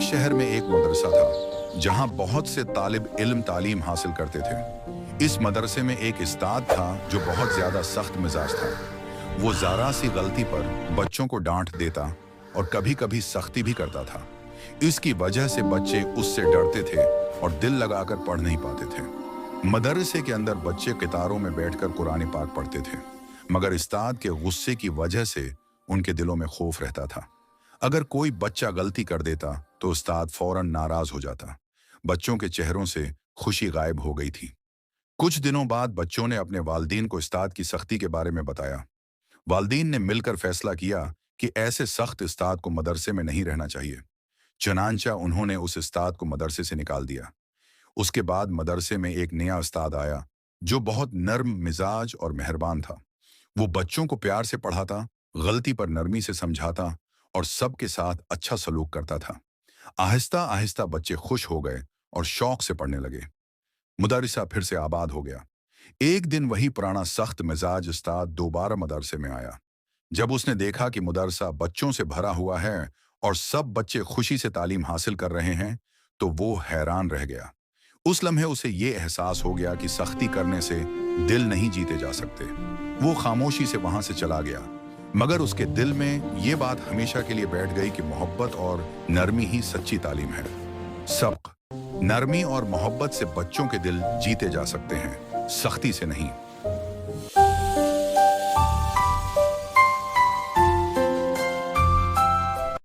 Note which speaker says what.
Speaker 1: शहर में एक मदरसा था जहां बहुत से तालिब इल्म तालीम हासिल करते थे। इस मदरसे में एक उस्ताद था जो बहुत ज्यादा सख्त मिजाज था। वो जरा सी गलती पर बच्चों को डांट देता और कभी कभी सख्ती भी करता था। इसकी वजह से बच्चे उससे डरते थे और दिल लगाकर पढ़ नहीं पाते थे। मदरसे के अंदर बच्चे कितारों में बैठकर कुरान पाक पढ़ते थे, मगर उस्ताद के गुस्से की वजह से उनके दिलों में खौफ रहता था। अगर कोई बच्चा गलती कर देता तो उस्ताद फौरन नाराज हो जाता। बच्चों के चेहरों से खुशी गायब हो गई थी। कुछ दिनों बाद बच्चों ने अपने वालिदैन को उस्ताद की सख्ती के बारे में बताया। वालिदैन ने मिलकर फैसला किया कि ऐसे सख्त उस्ताद को मदरसे में नहीं रहना चाहिए। चुनांचा उन्होंने उस उस्ताद को मदरसे से निकाल दिया। उसके बाद मदरसे में एक नया उस्ताद आया जो बहुत नर्म मिजाज और मेहरबान था। वो बच्चों को प्यार से पढ़ाता, गलती पर नरमी से समझाता और सबके साथ अच्छा सलूक करता था। आहिस्ता आहिस्ता बच्चे खुश हो गए और शौक से पढ़ने लगे। मदरसा फिर से आबाद हो गया। एक दिन वही पुराना सख्त मिजाज उस्ताद दोबारा मदरसे में आया। जब उसने देखा कि मदरसा बच्चों से भरा हुआ है और सब बच्चे खुशी से तालीम हासिल कर रहे हैं, तो वो हैरान रह गया। उस लम्हे उसे ये एहसास हो गया कि सख्ती करने से दिल नहीं जीते जा सकते। वो खामोशी से वहां से चला गया, मगर उसके दिल में ये बात हमेशा के लिए बैठ गई कि मोहब्बत और नरमी ही सच्ची तालीम है। सबक, नरमी और मोहब्बत से बच्चों के दिल जीते जा सकते हैं, सख्ती से नहीं।